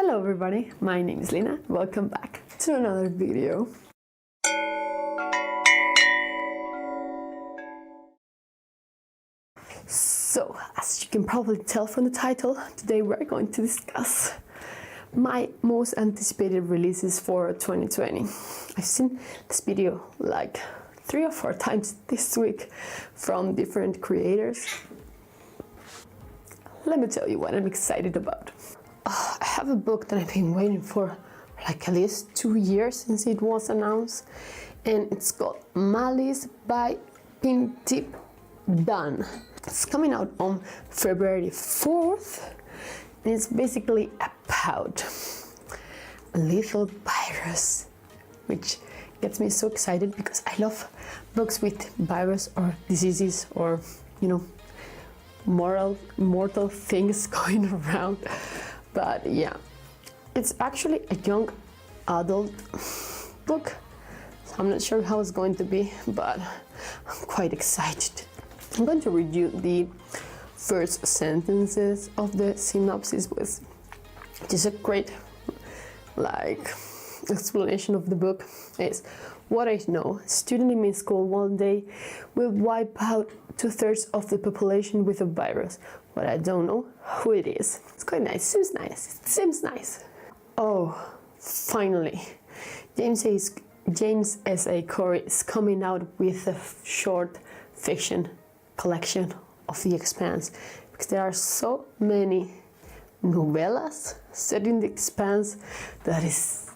Hello everybody, my name is Lena. Welcome back to another video. So, as you can probably tell from the title, today we're going to discuss my most anticipated releases for 2020. I've seen this video like 3 or 4 times this week from different creators. Let me tell you what I'm excited about. I have a book that I've been waiting for like at least 2 years since it was announced, and it's called Malice by Pintip Done. It's coming out on February 4th, and it's basically about a lethal virus, which gets me so excited because I love books with virus or diseases or, you know, mortal things going around. But yeah, it's actually a young adult book, so I'm not sure how it's going to be, but I'm quite excited. I'm going to read you the first sentences of the synopsis, which is a great explanation of the book. It's what I know. A student in my school one day will wipe out 2/3 of the population with a virus. What I don't know who it is. It's quite nice. Seems nice. Oh, finally, James S.A. Corey is coming out with a short fiction collection of The Expanse, because there are so many novellas set in The Expanse that is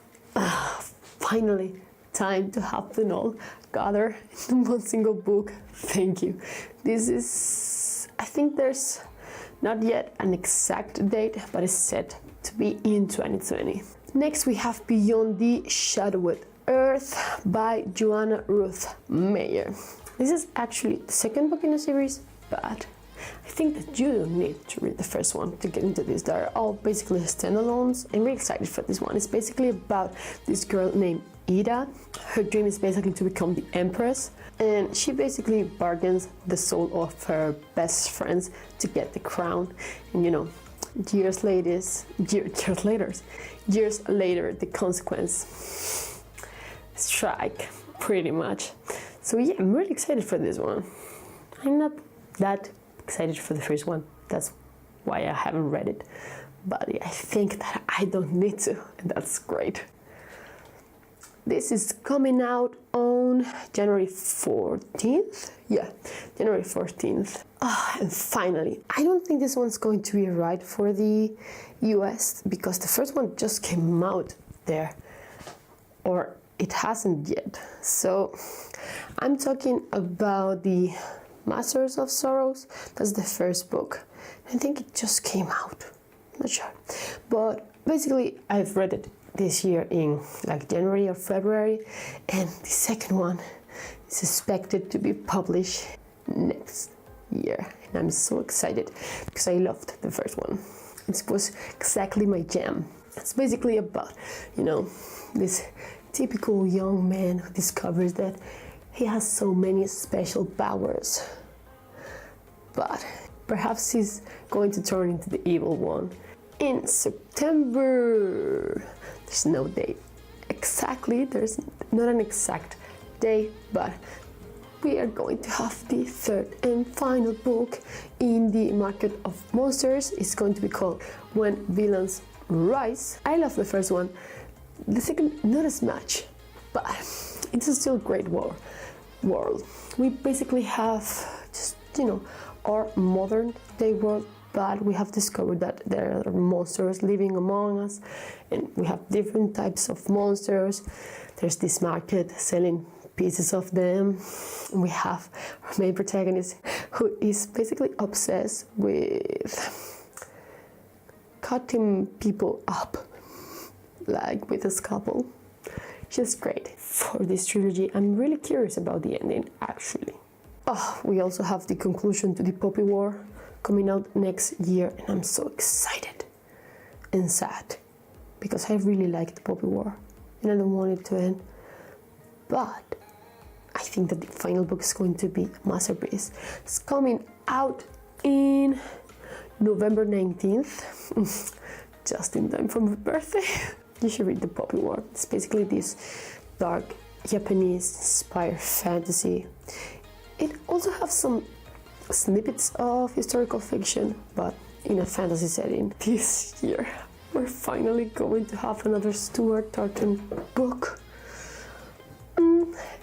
finally time to have them all gather in one single book. Thank you. This is, I think there's not yet an exact date, but it's set to be in 2020. Next we have Beyond the Shadowed Earth by Joanna Ruth Meyer. This is actually the second book in the series, but I think that you don't need to read the first one to get into this. They're all basically standalones. I'm really excited for this one. It's basically about this girl named Ida. Her dream is basically to become the Empress, and she basically bargains the soul of her best friends to get the crown. And you know, years later, the consequence strike, pretty much. So yeah, I'm really excited for this one. I'm not that excited for the first one. That's why I haven't read it. But yeah, I think that I don't need to, and that's great. This is coming out on January 14th. Yeah, January 14th. And finally, I don't think this one's going to be right for the US because the first one just came out there, or it hasn't yet. So I'm talking about the Masters of Sorrows. That's the first book. I think it just came out. Not sure. But basically, I've read it this year in like January or February, and the second one is expected to be published next year. And I'm so excited because I loved the first one. It was exactly my jam. It's basically about, you know, this typical young man who discovers that he has so many special powers, but perhaps he's going to turn into the evil one. In September, there's no date exactly, there's not an exact date, but we are going to have the third and final book in the market of monsters. It's going to be called When Villains Rise. I love the first one. The second, not as much, but it's a still great world. We basically have just, you know, our modern day world, but we have discovered that there are monsters living among us, and we have different types of monsters. There's this market selling pieces of them. We have our main protagonist who is basically obsessed with cutting people up, like with a scalpel. She's great. For this trilogy, I'm really curious about the ending, actually. We also have the conclusion to the Poppy War coming out next year, and I'm so excited and sad because I really liked the Poppy War and I don't want it to end. But I think that the final book is going to be a masterpiece. It's coming out in November 19th. just in time for my birthday. You should read the bookworm. It's basically this dark Japanese-inspired fantasy. It also has some snippets of historical fiction, but in a fantasy setting. This year, we're finally going to have another Stuart Tartan book.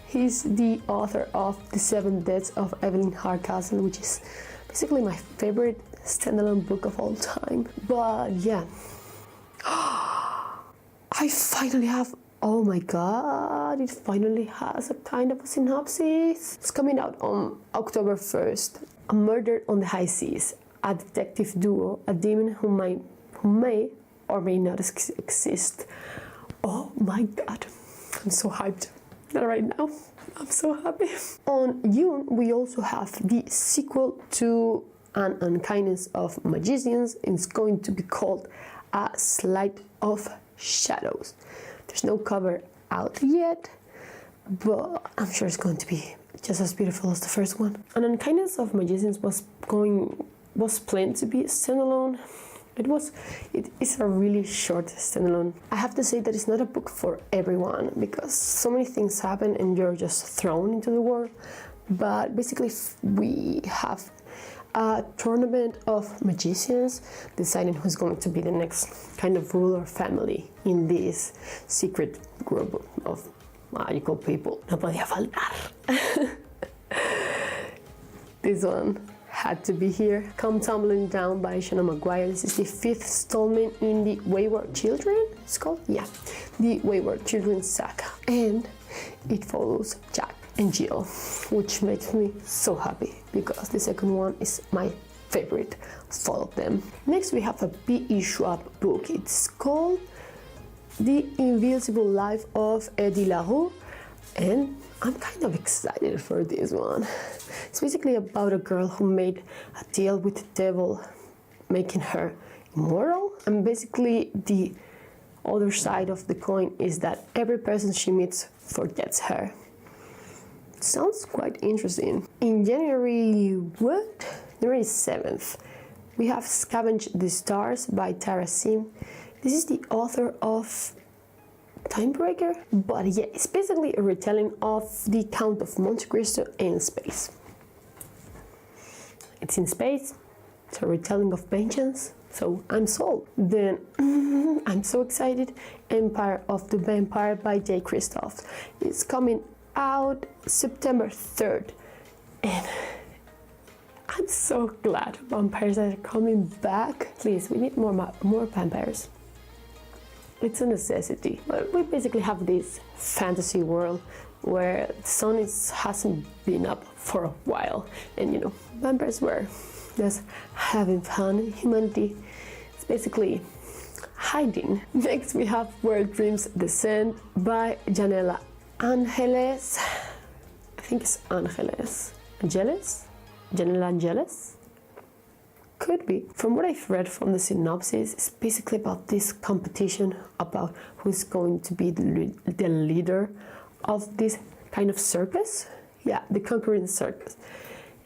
He's the author of The Seven Deaths of Evelyn Hardcastle, which is basically my favorite standalone book of all time. But yeah, I finally have, oh my god, it finally has a kind of a synopsis. It's coming out on October 1st. A murder on the high seas, a detective duo, a demon who may or may not exist. Oh my god, I'm so hyped right now. I'm so happy. On June, we also have the sequel to An Unkindness of Magicians. It's going to be called A Sleight of Shadows. There's no cover out yet, but I'm sure it's going to be just as beautiful as the first one. An Unkindness of Magicians was planned to be standalone. It is a really short standalone. I have to say that it's not a book for everyone because so many things happen and you're just thrown into the world. But basically we have a tournament of magicians deciding who's going to be the next kind of ruler family in this secret group of magical people. No podía faltar. This one had to be here. Come Tumbling Down by Shona Maguire. This is the 5th installment in the Wayward Children, it's called? Yeah, the Wayward Children saga. And it follows Jack and Jill, which makes me so happy because the second one is my favorite of all of them. Next we have a B.E. Schwab book. It's called The Invisible Life of Eddie LaRue, and I'm kind of excited for this one. It's basically about a girl who made a deal with the devil, making her immortal. And basically the other side of the coin is that every person she meets forgets her. It sounds quite interesting. In January 7th, we have Scavenge the Stars by Tara Sim. This is the author of Timebreaker, but yeah, it's basically a retelling of the Count of Monte Cristo in space. It's in space, it's a retelling of vengeance, so I'm sold. Then I'm so excited. Empire of the Vampire by J. Kristoff. It's coming out September 3rd, and I'm so glad vampires are coming back. Please, we need more vampires. It's a necessity. But we basically have this fantasy world where the sun hasn't been up for a while, and you know, vampires were just having fun. Humanity is basically hiding. Next we have Where Dreams Descend by Janela Angeles. I think it's Angeles. Janela Angeles? Could be. From what I've read from the synopsis, it's basically about this competition about who's going to be the leader of this kind of circus. Yeah, the Conquering Circus.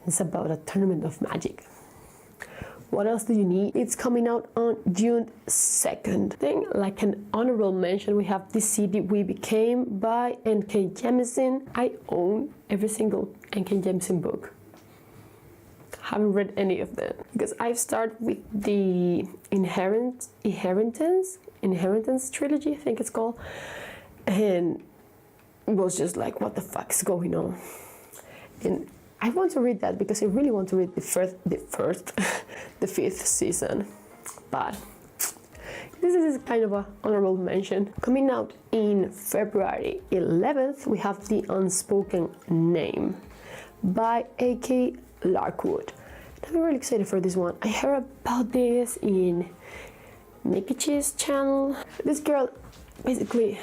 It's about a tournament of magic. What else do you need? It's coming out on June 2nd. Then, like an honorable mention, we have The City We Became by N.K. Jemisin. I own every single N.K. Jemisin book. Haven't read any of them because I've started with the Inheritance trilogy, I think it's called, and it was just like, what the fuck is going on? And I want to read that because I really want to read the 5th season, but this is kind of an honorable mention. Coming out in February 11th, we have The Unspoken Name by A.K. Larkwood. I'm really excited for this one. I heard about this in Nikichi's channel. This girl basically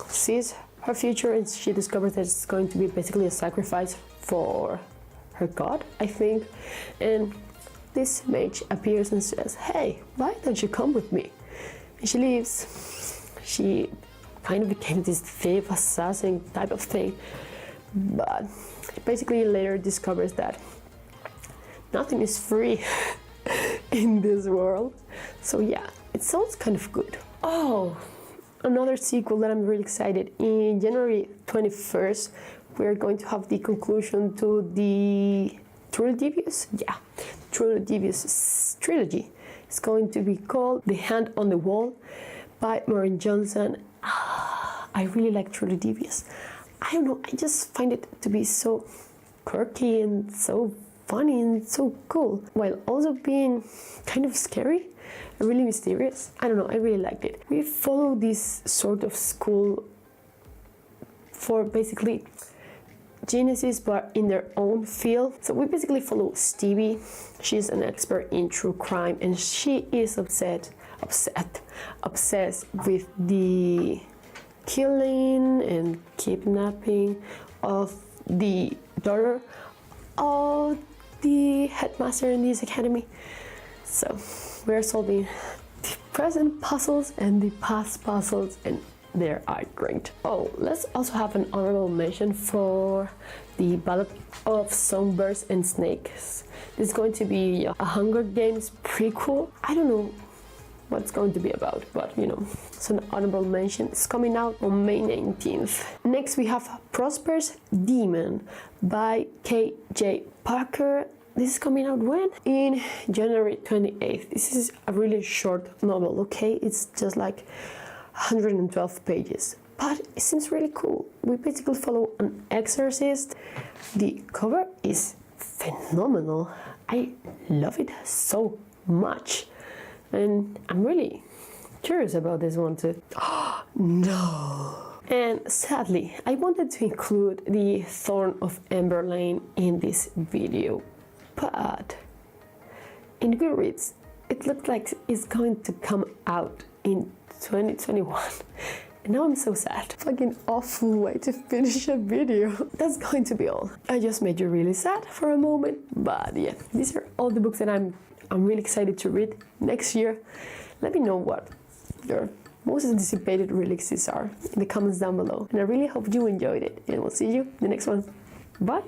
sees her future and she discovers that it's going to be basically a sacrifice for her god, I think. And this mage appears and says, hey, why don't you come with me? And she leaves. She kind of became this thief, assassin type of thing. But basically later discovers that nothing is free in this world. So yeah, it sounds kind of good. Oh, another sequel that I'm really excited. In January 21st, we're going to have the conclusion to the Truly Devious? Yeah, Truly Devious trilogy. It's going to be called The Hand on the Wall by Maureen Johnson. I really like Truly Devious. I don't know, I just find it to be so quirky and so funny and so cool, while also being kind of scary and really mysterious. I don't know, I really liked it. We follow this sort of school for basically geniuses, but in their own field. So we basically follow Stevie. She's an expert in true crime, and she is obsessed with the killing and kidnapping of the daughter of the headmaster in this academy. So we're solving the present puzzles and the past puzzles, and they are great. Oh, let's also have an honorable mention for the Ballad of Songbirds and Snakes. This is going to be a Hunger Games prequel. I don't know what it's going to be about, but you know, it's an honorable mention. It's coming out on May 19th. Next we have Prosper's Demon by K.J. Parker. This is coming out when? In January 28th. This is a really short novel, okay? It's just like 112 pages, but it seems really cool. We basically follow an exorcist. The cover is phenomenal. I love it so much, and I'm really curious about this one too. Oh, no. And sadly, I wanted to include the Thorn of Emberlane in this video, but in Goodreads, it looked like it's going to come out in 2021, and now I'm so sad. Fucking awful way to finish a video. That's going to be all. I just made you really sad for a moment, but yeah, these are all the books that I'm really excited to read next year. Let me know what your most anticipated releases are in the comments down below, and I really hope you enjoyed it, and we'll see you in the next one. Bye.